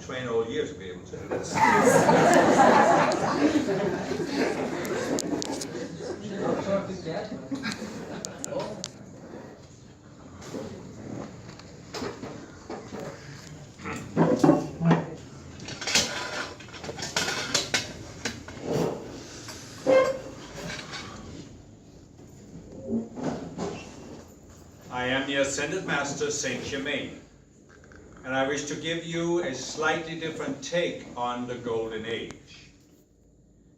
train all year to be able to do this. I am the Ascended Master Saint Germain, and I wish to give you a slightly different take on the Golden Age.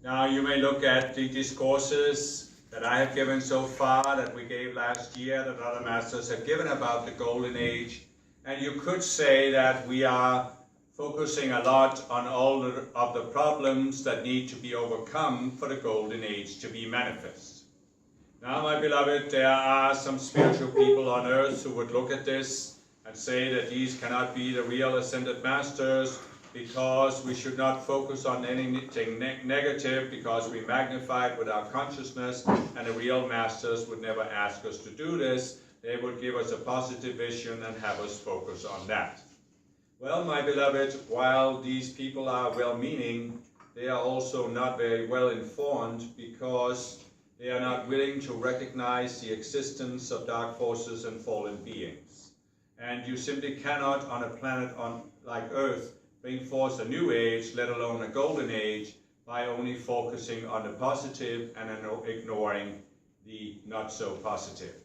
Now you may look at the discourses that I have given so far, that we gave last year, that other masters have given about the Golden Age, and you could say that we are focusing a lot on all of the problems that need to be overcome for the Golden Age to be manifest. Now, my beloved, there are some spiritual people on earth who would look at this and say that these cannot be the real Ascended Masters, because we should not focus on anything negative, because we magnify it with our consciousness, and the real Masters would never ask us to do this. They would give us a positive vision and have us focus on that. Well, my beloved, while these people are well-meaning, they are also not very well informed, because they are not willing to recognize the existence of dark forces and fallen beings. And you simply cannot, on a planet like Earth, bring forth a new age, let alone a golden age, by only focusing on the positive and ignoring the not so positive.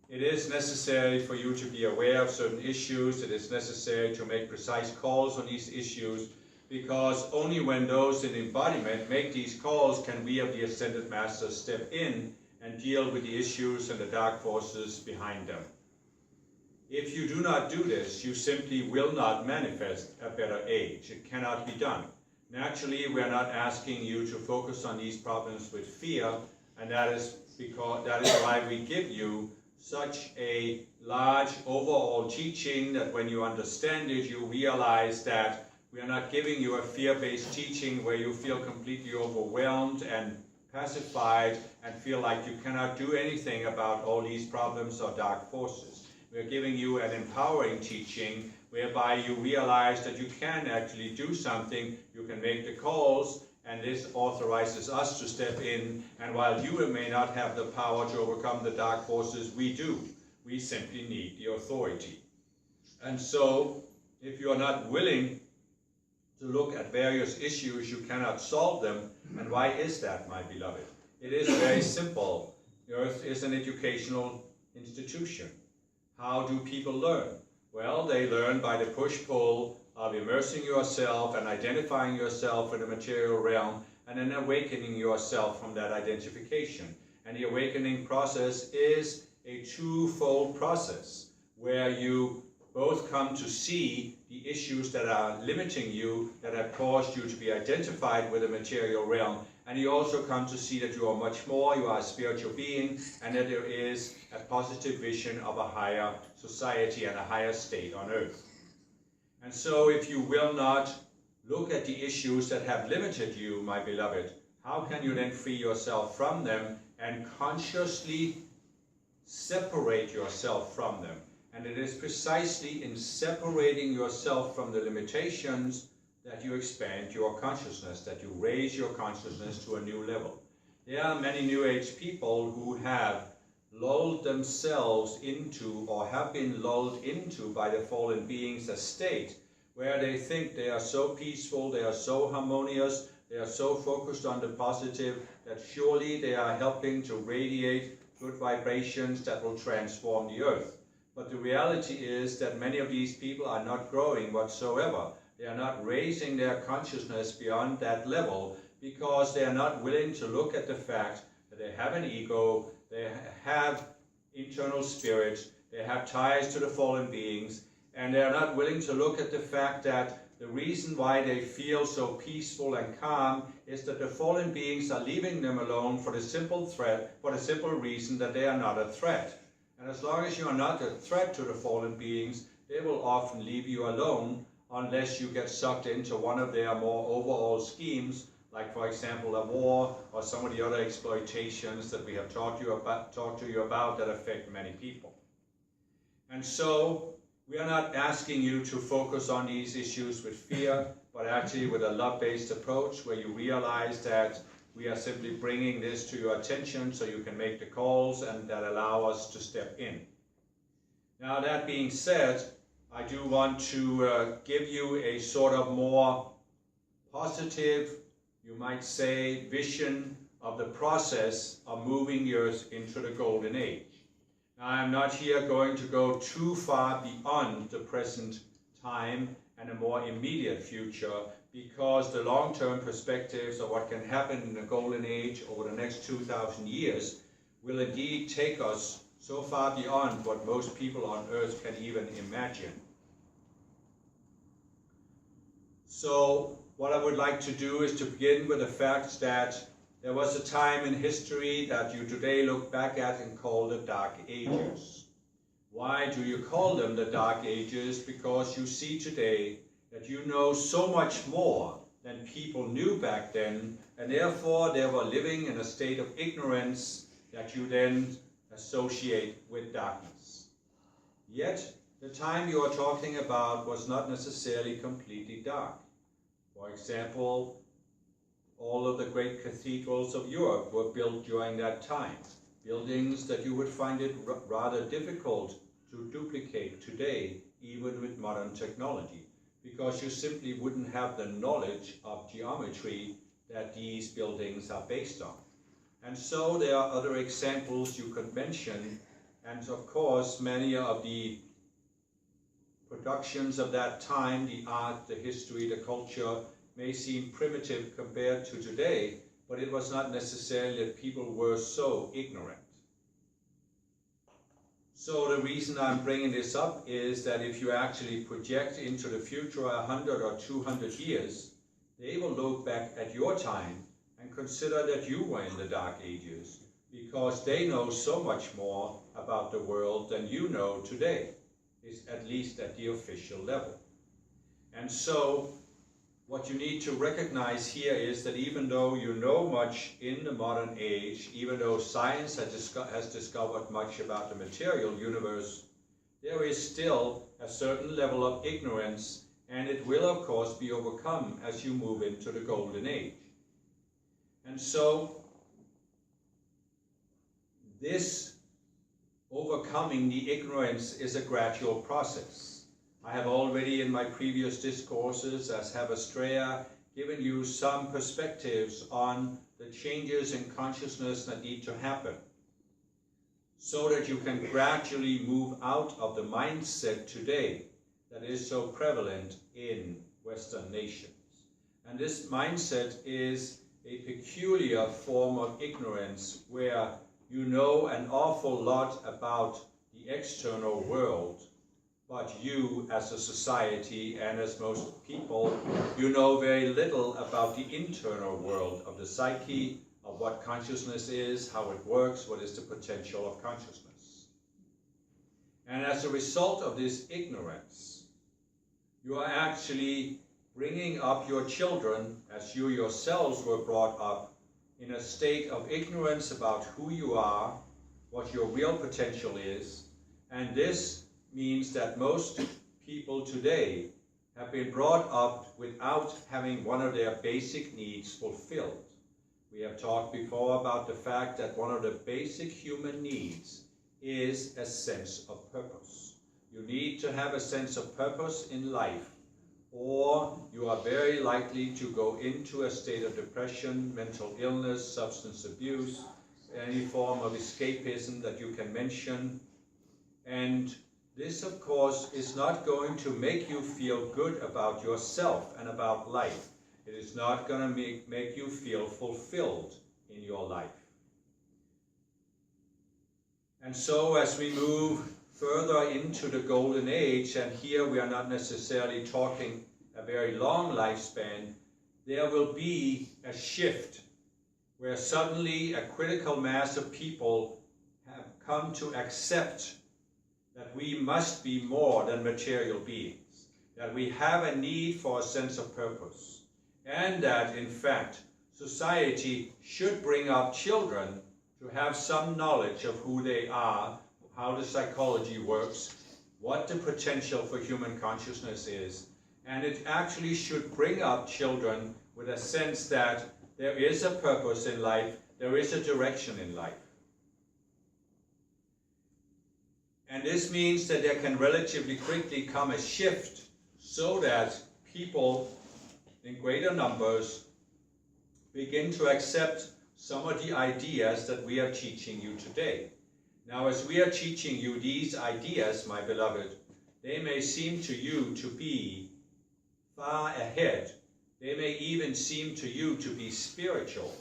It is necessary for you to be aware of certain issues. It is necessary to make precise calls on these issues, because only when those in embodiment make these calls can we of the Ascended Masters step in and deal with the issues and the dark forces behind them. If you do not do this, you simply will not manifest a better age. It cannot be done. Naturally, we are not asking you to focus on these problems with fear, and that is why we give you such a large overall teaching, that when you understand it, you realize that we are not giving you a fear-based teaching where you feel completely overwhelmed and pacified and feel like you cannot do anything about all these problems or dark forces. We are giving you an empowering teaching whereby you realize that you can actually do something, you can make the calls, and this authorizes us to step in. And while you may not have the power to overcome the dark forces, we do. We simply need the authority. And so, if you are not willing to look at various issues, you cannot solve them. And why is that, my beloved? It is very simple. The Earth is an educational institution. How do people learn? Well, they learn by the push-pull of immersing yourself and identifying yourself in the material realm, and then awakening yourself from that identification. And the awakening process is a twofold process, where you both come to see the issues that are limiting you, that have caused you to be identified with the material realm, and you also come to see that you are much more, you are a spiritual being, and that there is a positive vision of a higher society and a higher state on earth. And so if you will not look at the issues that have limited you, my beloved, how can you then free yourself from them and consciously separate yourself from them? And it is precisely in separating yourself from the limitations that you expand your consciousness, that you raise your consciousness to a new level. There are many New Age people who have lulled themselves into, or have been lulled into by the fallen beings, a state where they think they are so peaceful, they are so harmonious, they are so focused on the positive, that surely they are helping to radiate good vibrations that will transform the earth. But the reality is that many of these people are not growing whatsoever. They are not raising their consciousness beyond that level, because they are not willing to look at the fact that they have an ego, they have internal spirits, they have ties to the fallen beings, and they are not willing to look at the fact that the reason why they feel so peaceful and calm is that the fallen beings are leaving them alone for the simple reason that they are not a threat. And as long as you are not a threat to the fallen beings, they will often leave you alone unless you get sucked into one of their more overall schemes, like for example a war or some of the other exploitations that we have talked to you about that affect many people. And so We are not asking you to focus on these issues with fear, but actually with a love-based approach where you realize that we are simply bringing this to your attention so you can make the calls and that allow us to step in. Now, that being said, I do want to give you a sort of more positive, you might say, vision of the process of moving yours into the golden age. Now, I'm not here going to go too far beyond the present time and a more immediate future, because the long-term perspectives of what can happen in the golden age over the next 2,000 years will indeed take us so far beyond what most people on earth can even imagine. So what I would like to do is to begin with the fact that there was a time in history that you today look back at and call the Dark Ages. Why do you call them the Dark Ages? Because you see today that you know so much more than people knew back then, and therefore they were living in a state of ignorance that you then associate with darkness. Yet, the time you are talking about was not necessarily completely dark. For example, all of the great cathedrals of Europe were built during that time, buildings that you would find it rather difficult to duplicate today, even with modern technology, because you simply wouldn't have the knowledge of geometry that these buildings are based on. And so there are other examples you could mention, and of course many of the productions of that time, the art, the history, the culture, may seem primitive compared to today, but it was not necessarily that people were so ignorant. So the reason I'm bringing this up is that if you actually project into the future 100 or 200 years, they will look back at your time and consider that you were in the Dark Ages, because they know so much more about the world than you know today, is at least at the official level. And so what you need to recognize here is that even though you know much in the modern age, even though science has discovered much about the material universe, there is still a certain level of ignorance, and it will of course be overcome as you move into the golden age. And so this overcoming the ignorance is a gradual process. I have already in my previous discourses, as have Astrea, given you some perspectives on the changes in consciousness that need to happen, so that you can gradually move out of the mindset today that is so prevalent in Western nations. And this mindset is a peculiar form of ignorance where you know an awful lot about the external world, but you as a society and as most people, you know very little about the internal world of the psyche, of what consciousness is, how it works, what is the potential of consciousness. And as a result of this ignorance, you are actually bringing up your children, as you yourselves were brought up, in a state of ignorance about who you are, what your real potential is, and this means that most people today have been brought up without having one of their basic needs fulfilled. We have talked before about the fact that one of the basic human needs is a sense of purpose. You need to have a sense of purpose in life, or you are very likely to go into a state of depression, mental illness, substance abuse, any form of escapism that you can mention. And this, of course, is not going to make you feel good about yourself and about life. It is not going to make you feel fulfilled in your life. And so as we move further into the golden age, and here we are not necessarily talking a very long lifespan, there will be a shift where suddenly a critical mass of people have come to accept that we must be more than material beings, that we have a need for a sense of purpose, and that, in fact, society should bring up children to have some knowledge of who they are, how the psychology works, what the potential for human consciousness is, and it actually should bring up children with a sense that there is a purpose in life, there is a direction in life. And this means that there can relatively quickly come a shift so that people in greater numbers begin to accept some of the ideas that we are teaching you today. Now, as we are teaching you these ideas, my beloved, they may seem to you to be far ahead. They may even seem to you to be spiritual.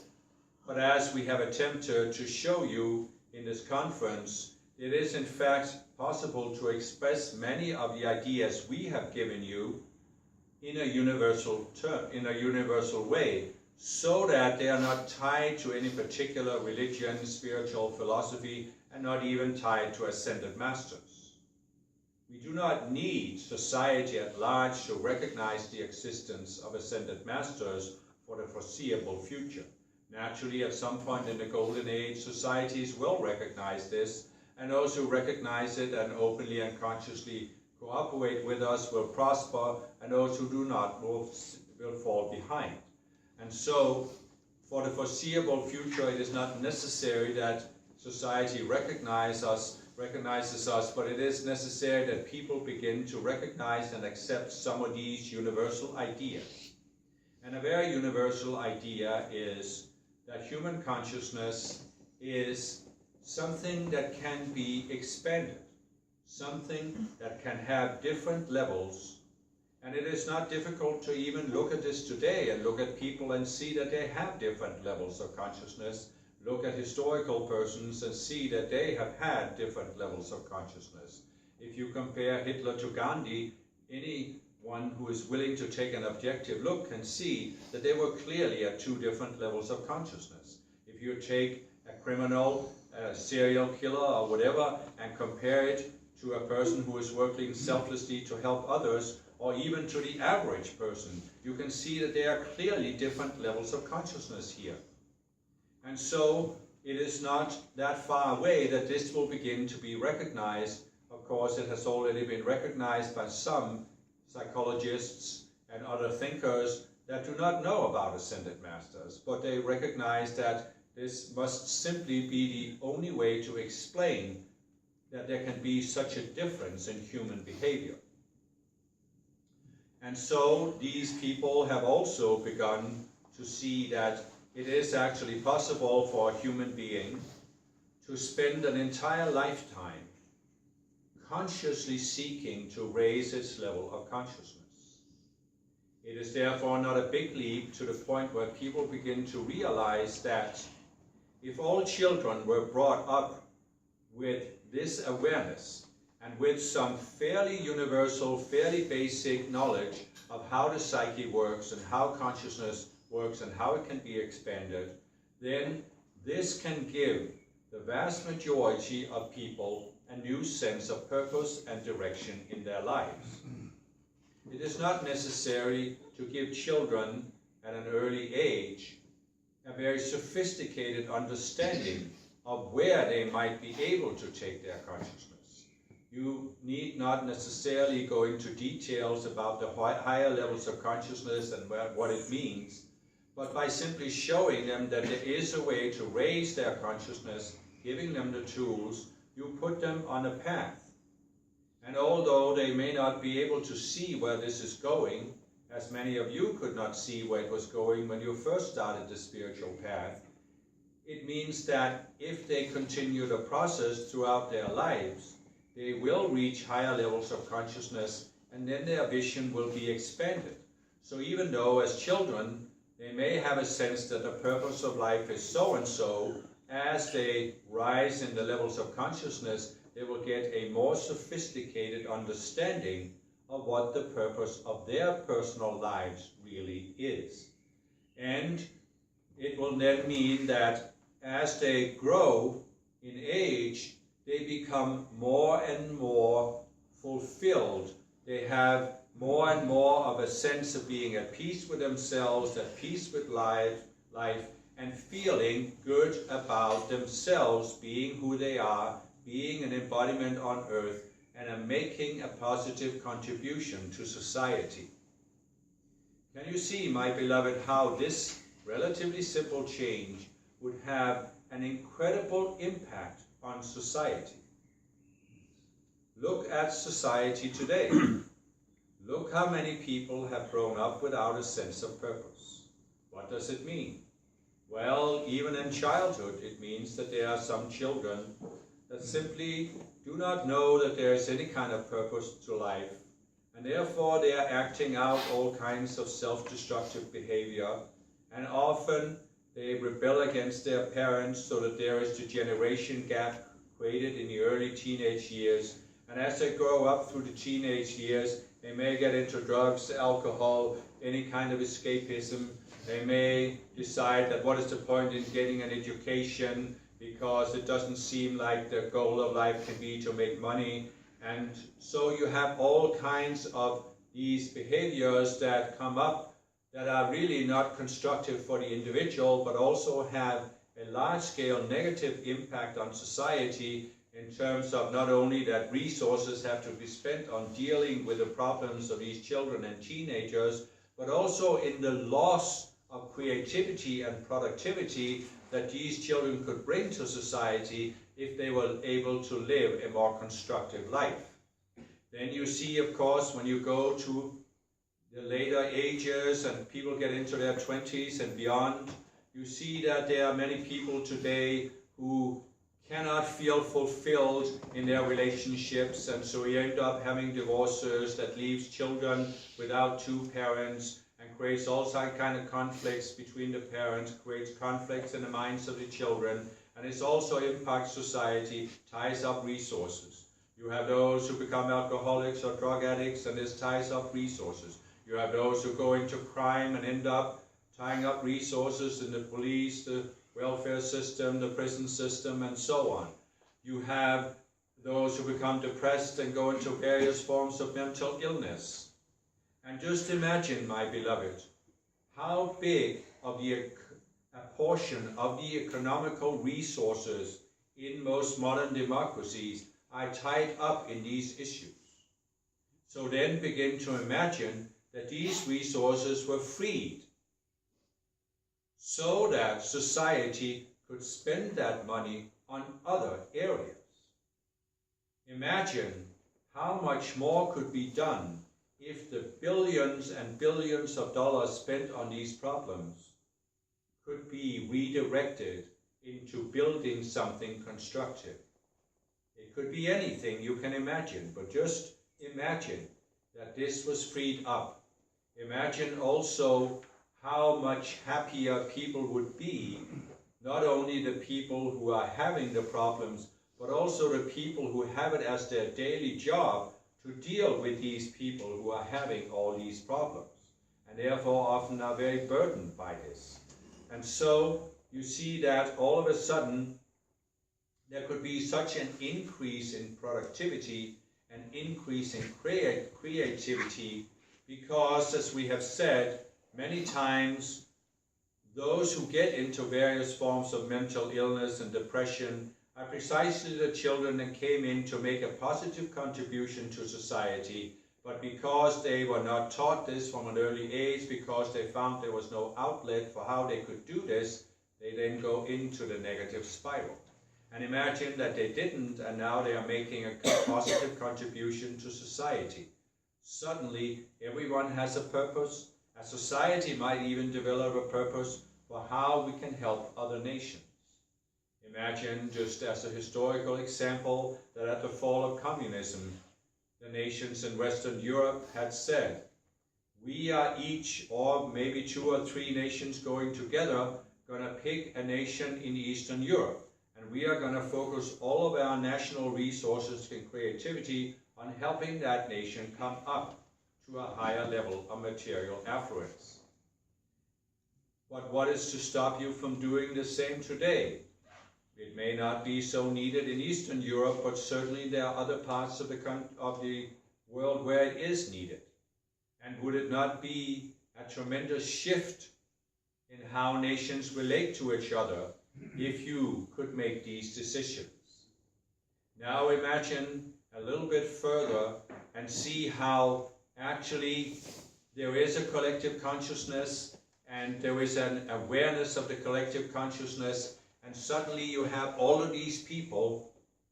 But as we have attempted to show you in this conference, it is in fact possible to express many of the ideas we have given you in a universal way, so that they are not tied to any particular religion, spiritual philosophy, and not even tied to ascended masters. We do not need society at large to recognize the existence of ascended masters for the foreseeable future. Naturally, at some point in the Golden Age, societies will recognize this, and those who recognize it and openly and consciously cooperate with us will prosper, and those who do not will fall behind. And so, for the foreseeable future, it is not necessary that society recognizes us, but it is necessary that people begin to recognize and accept some of these universal ideas. And a very universal idea is that human consciousness is something that can be expanded, something that can have different levels. And it is not difficult to even look at this today and look at people and see that they have different levels of consciousness. Look at historical persons and see that they have had different levels of consciousness. If you compare Hitler to Gandhi, anyone who is willing to take an objective look can see that they were clearly at two different levels of consciousness. If you take a criminal, a serial killer or whatever, and compare it to a person who is working selflessly to help others, or even to the average person, you can see that there are clearly different levels of consciousness here. And so it is not that far away that this will begin to be recognized. Of course, it has already been recognized by some psychologists and other thinkers that do not know about ascended masters, but they recognize that this must simply be the only way to explain that there can be such a difference in human behavior. And so these people have also begun to see that it is actually possible for a human being to spend an entire lifetime consciously seeking to raise its level of consciousness. It is therefore not a big leap to the point where people begin to realize that if all children were brought up with this awareness and with some fairly universal, fairly basic knowledge of how the psyche works and how consciousness works and how it can be expanded, then this can give the vast majority of people a new sense of purpose and direction in their lives. It is not necessary to give children at an early age a very sophisticated understanding of where they might be able to take their consciousness. You need not necessarily go into details about the higher levels of consciousness and what it means, but by simply showing them that there is a way to raise their consciousness, giving them the tools, you put them on a path. And although they may not be able to see where this is going, as many of you could not see where it was going when you first started the spiritual path, it means that if they continue the process throughout their lives, they will reach higher levels of consciousness, and then their vision will be expanded. So even though as children they may have a sense that the purpose of life is so and so, as they rise in the levels of consciousness, they will get a more sophisticated understanding of what the purpose of their personal lives really is. And it will then mean that as they grow in age, they become more and more fulfilled. They have more and more of a sense of being at peace with themselves, at peace with life, and feeling good about themselves, being who they are, being an embodiment on earth, and are making a positive contribution to society. Can you see, my beloved, how this relatively simple change would have an incredible impact on society? Look at society today. Look how many people have grown up without a sense of purpose. What does it mean? Well, even in childhood, it means that there are some children that simply do not know that there is any kind of purpose to life, and therefore they are acting out all kinds of self-destructive behavior, and often they rebel against their parents so that there is the generation gap created in the early teenage years. And as they grow up through the teenage years, they may get into drugs, alcohol, any kind of escapism. They may decide that what is the point in getting an education, because it doesn't seem like the goal of life can be to make money. And so you have all kinds of these behaviors that come up that are really not constructive for the individual, but also have a large-scale negative impact on society, in terms of not only that resources have to be spent on dealing with the problems of these children and teenagers, but also in the loss of creativity and productivity that these children could bring to society if they were able to live a more constructive life. Then you see, of course, when you go to the later ages and people get into their 20s and beyond, you see that there are many people today who cannot feel fulfilled in their relationships, and so you end up having divorces that leaves children without two parents and creates all kind of conflicts between the parents, creates conflicts in the minds of the children, and it also impacts society, ties up resources. You have those who become alcoholics or drug addicts, and this ties up resources. You have those who go into crime and end up tying up resources in the police, the welfare system, the prison system, and so on. You have those who become depressed and go into various forms of mental illness. And just imagine, my beloved, how big of a portion of the economical resources in most modern democracies are tied up in these issues. So then begin to imagine that these resources were freed so that society could spend that money on other areas. Imagine how much more could be done if the billions and billions of dollars spent on these problems could be redirected into building something constructive. It could be anything you can imagine, but just imagine that this was freed up. Imagine also how much happier people would be, not only the people who are having the problems, but also the people who have it as their daily job to deal with these people who are having all these problems, and therefore often are very burdened by this. And so you see that all of a sudden there could be such an increase in productivity, an increase in creativity, because, as we have said, many times, those who get into various forms of mental illness and depression are precisely the children that came in to make a positive contribution to society, but because they were not taught this from an early age, because they found there was no outlet for how they could do this, they then go into the negative spiral. And imagine that they didn't, and now they are making a positive contribution to society. Suddenly, everyone has a purpose. A society might even develop a purpose for how we can help other nations. Imagine, just as a historical example, that at the fall of communism, the nations in Western Europe had said, we are each, or maybe 2 or 3 nations going together, going to pick a nation in Eastern Europe. And we are going to focus all of our national resources and creativity on helping that nation come up to a higher level of material affluence. But what is to stop you from doing the same today? It may not be so needed in Eastern Europe, but certainly there are other parts of the world where it is needed. And would it not be a tremendous shift in how nations relate to each other if you could make these decisions? Now imagine a little bit further and see how actually there is a collective consciousness and there is an awareness of the collective consciousness, and suddenly you have all of these people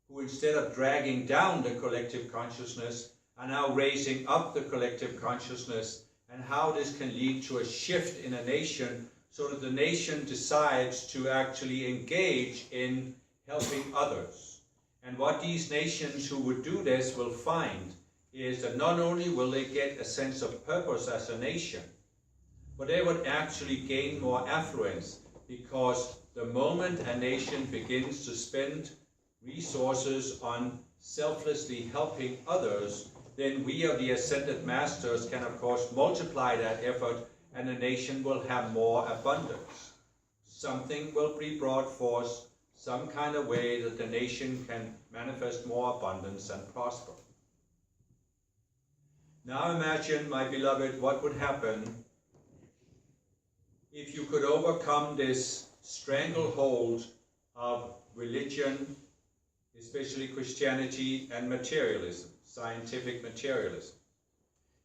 who, instead of dragging down the collective consciousness, are now raising up the collective consciousness, and how this can lead to a shift in a nation so that the nation decides to actually engage in helping others. And what these nations who would do this will find is that not only will they get a sense of purpose as a nation, but they would actually gain more affluence, because the moment a nation begins to spend resources on selflessly helping others, then we of the Ascended Masters can of course multiply that effort, and the nation will have more abundance. Something will be brought forth, some kind of way that the nation can manifest more abundance and prosper. Now imagine, my beloved, what would happen if you could overcome this stranglehold of religion, especially Christianity, and materialism, scientific materialism.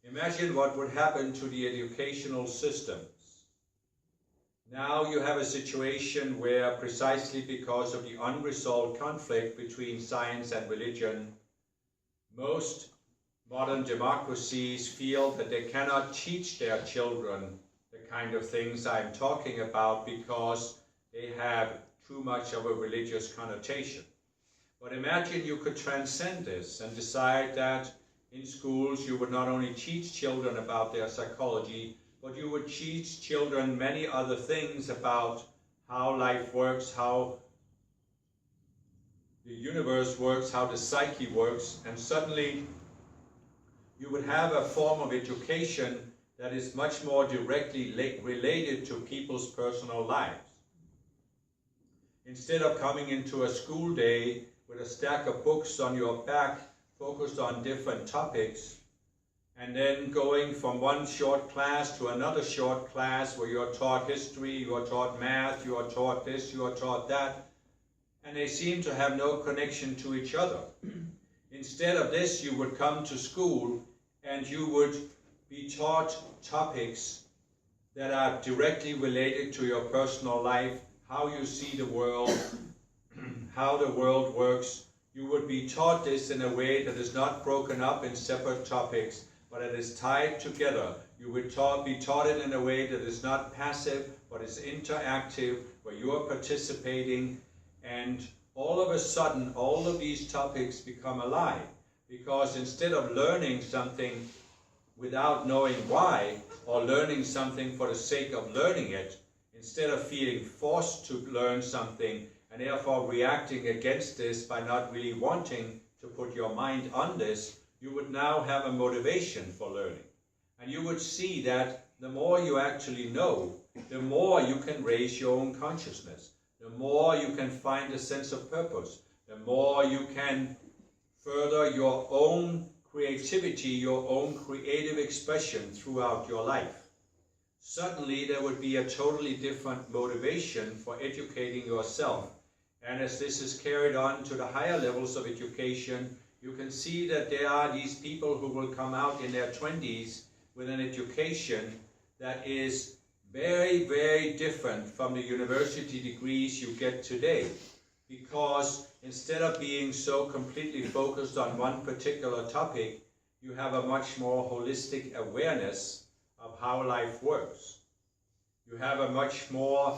Imagine what would happen to the educational systems. Now you have a situation where, precisely because of the unresolved conflict between science and religion, most modern democracies feel that they cannot teach their children the kind of things I'm talking about because they have too much of a religious connotation. But imagine you could transcend this and decide that in schools you would not only teach children about their psychology, but you would teach children many other things about how life works, how the universe works, how the psyche works, and suddenly you would have a form of education that is much more directly related to people's personal lives. Instead of coming into a school day with a stack of books on your back focused on different topics, and then going from one short class to another short class where you're taught history, you're taught math, you're taught this, you're taught that, and they seem to have no connection to each other. Instead of this, you would come to school and you would be taught topics that are directly related to your personal life, how you see the world, how the world works. You would be taught this in a way that is not broken up in separate topics, but it is tied together. You would be taught it in a way that is not passive, but is interactive, where you are participating, and all of a sudden, all of these topics become alive. Because instead of learning something without knowing why, or learning something for the sake of learning it, instead of feeling forced to learn something and therefore reacting against this by not really wanting to put your mind on this, you would now have a motivation for learning. And you would see that the more you actually know, the more you can raise your own consciousness, the more you can find a sense of purpose, the more you can further your own creativity, your own creative expression throughout your life. Suddenly there would be a totally different motivation for educating yourself. And as this is carried on to the higher levels of education, you can see that there are these people who will come out in their 20s with an education that is very, very different from the university degrees you get today. Because instead of being so completely focused on one particular topic, you have a much more holistic awareness of how life works. You have a much more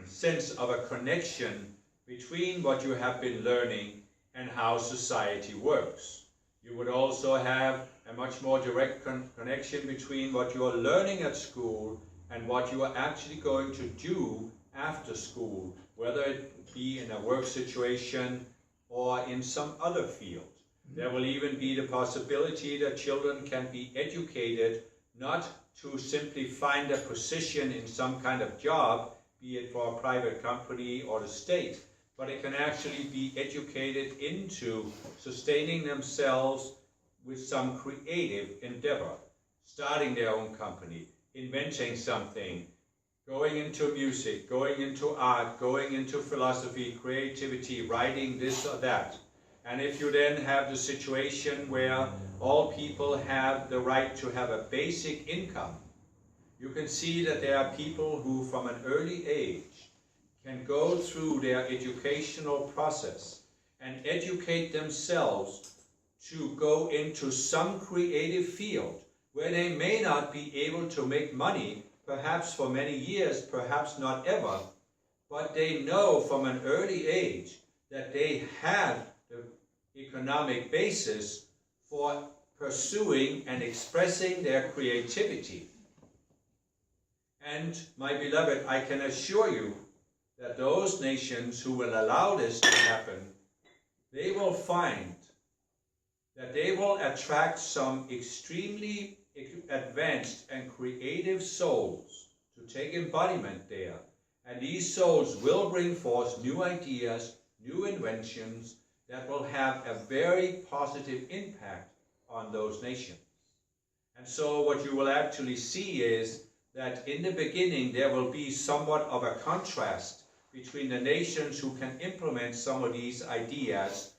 sense of a connection between what you have been learning and how society works. You would also have a much more direct connection between what you are learning at school and what you are actually going to do after school, whether it be in a work situation or in some other field. There will even be the possibility that children can be educated not to simply find a position in some kind of job, be it for a private company or the state, but it can actually be educated into sustaining themselves with some creative endeavor, starting their own company, inventing something, going into music, going into art, going into philosophy, creativity, writing this or that. And if you then have the situation where all people have the right to have a basic income, you can see that there are people who from an early age can go through their educational process and educate themselves to go into some creative field where they may not be able to make money, perhaps for many years, perhaps not ever, but they know from an early age that they have the economic basis for pursuing and expressing their creativity. And my beloved, I can assure you that those nations who will allow this to happen, they will find that they will attract some extremely advanced and creative souls to take embodiment there. And these souls will bring forth new ideas, new inventions that will have a very positive impact on those nations. And so what you will actually see is that in the beginning there will be somewhat of a contrast between the nations who can implement some of these ideas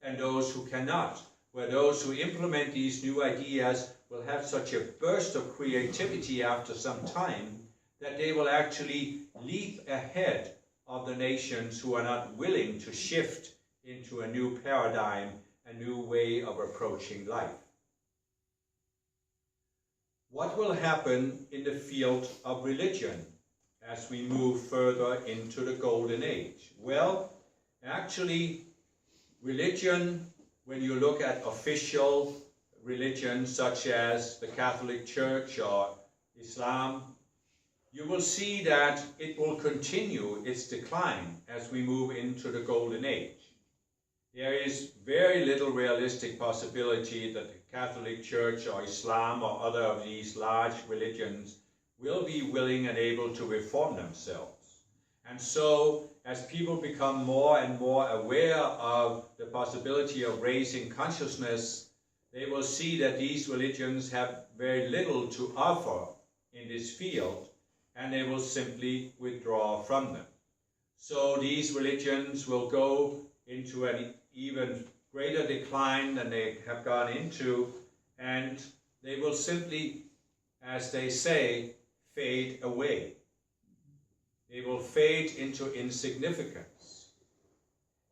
and those who cannot, where those who implement these new ideas will have such a burst of creativity after some time that they will actually leap ahead of the nations who are not willing to shift into a new paradigm, a new way of approaching life. What will happen in the field of religion as we move further into the Golden Age? Well, actually, religion, when you look at official religions such as the Catholic Church or Islam, you will see that it will continue its decline as we move into the Golden Age. There is very little realistic possibility that the Catholic Church or Islam or other of these large religions will be willing and able to reform themselves. And so, as people become more and more aware of the possibility of raising consciousness, they will see that these religions have very little to offer in this field, and they will simply withdraw from them. So these religions will go into an even greater decline than they have gone into, and they will simply, as they say, fade away. They will fade into insignificance.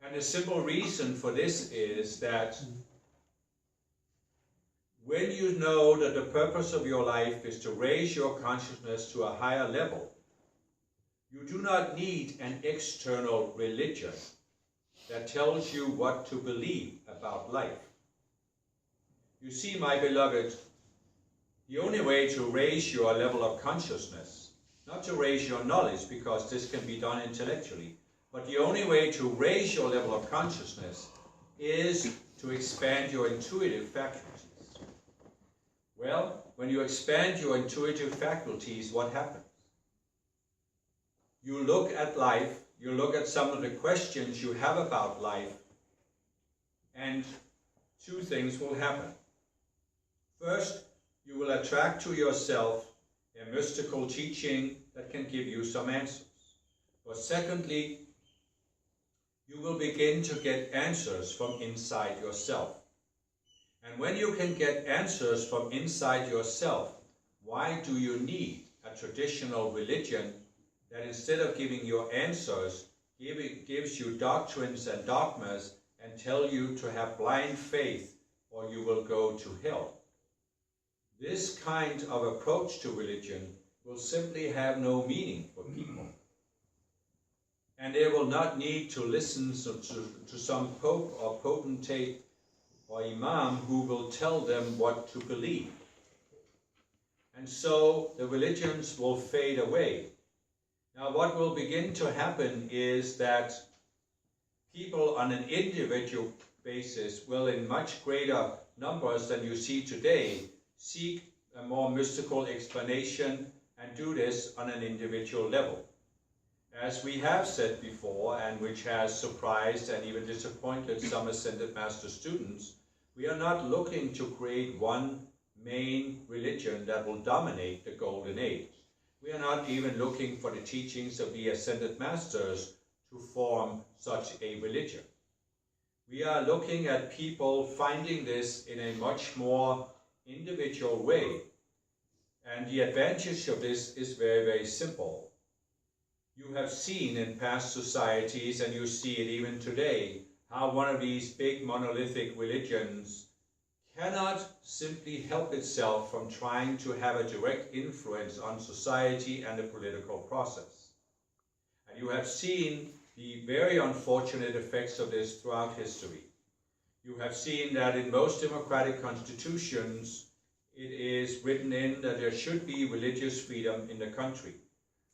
And the simple reason for this is that when you know that the purpose of your life is to raise your consciousness to a higher level, you do not need an external religion that tells you what to believe about life. You see, my beloved, the only way to raise your level of consciousness, not to raise your knowledge, because this can be done intellectually, but the only way to raise your level of consciousness is to expand your intuitive faculties. Well, when you expand your intuitive faculties, what happens? You look at life, you look at some of the questions you have about life, and two things will happen. First, you will attract to yourself a mystical teaching that can give you some answers. But secondly, you will begin to get answers from inside yourself. And when you can get answers from inside yourself, why do you need a traditional religion that instead of giving you answers, gives you doctrines and dogmas and tell you to have blind faith or you will go to hell? This kind of approach to religion will simply have no meaning for people. And they will not need to listen to some pope or potentate or imam who will tell them what to believe. And so the religions will fade away. Now what will begin to happen is that people on an individual basis will, in much greater numbers than you see today, seek a more mystical explanation and do this on an individual level. As we have said before, and which has surprised and even disappointed some Ascended Master students, we are not looking to create one main religion that will dominate the Golden Age. We are not even looking for the teachings of the Ascended Masters to form such a religion. We are looking at people finding this in a much more individual way. And the advantage of this is very, very simple. You have seen in past societies, and you see it even today, how one of these big monolithic religions cannot simply help itself from trying to have a direct influence on society and the political process. And you have seen the very unfortunate effects of this throughout history. You have seen that in most democratic constitutions, it is written in that there should be religious freedom in the country.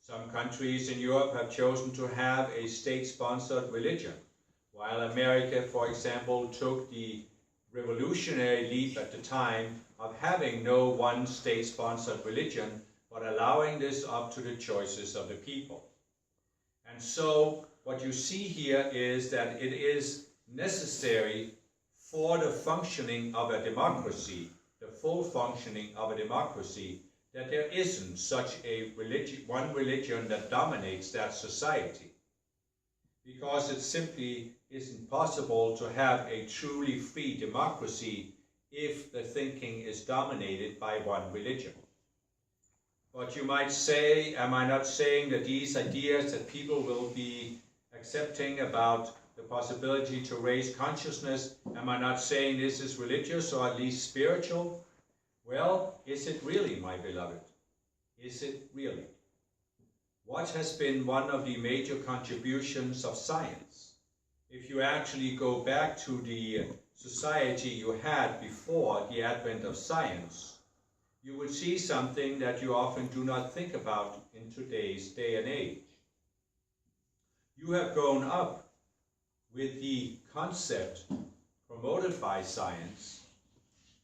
Some countries in Europe have chosen to have a state-sponsored religion, while America, for example, took the revolutionary leap at the time of having no one state-sponsored religion, but allowing this up to the choices of the people. And so what you see here is that it is necessary for the functioning of a democracy, the full functioning of a democracy, that there isn't such a one religion that dominates that society. Because it simply isn't possible to have a truly free democracy if the thinking is dominated by one religion. But you might say, am I not saying that these ideas that people will be accepting about the possibility to raise consciousness, am I not saying this is religious or at least spiritual? Well, is it really, my beloved? Is it really? What has been one of the major contributions of science? If you actually go back to the society you had before the advent of science, you would see something that you often do not think about in today's day and age. You have grown up with the concept promoted by science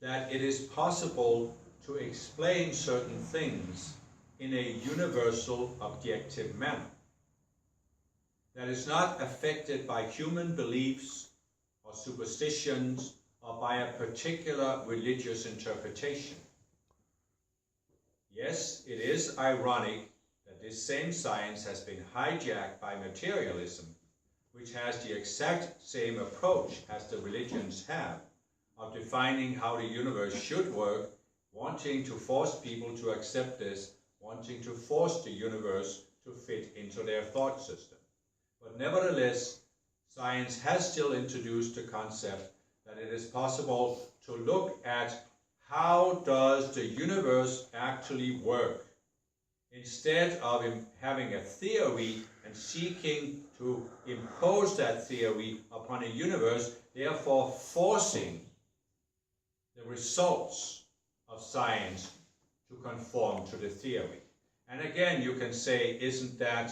that it is possible to explain certain things in a universal, objective manner that is not affected by human beliefs or superstitions or by a particular religious interpretation. Yes, it is ironic that this same science has been hijacked by materialism, which has the exact same approach as the religions have, of defining how the universe should work, wanting to force people to accept this, wanting to force the universe to fit into their thought system. But nevertheless, science has still introduced the concept that it is possible to look at how does the universe actually work, instead of having a theory and seeking to impose that theory upon a universe, therefore forcing the results of science to conform to the theory. And again, you can say, isn't that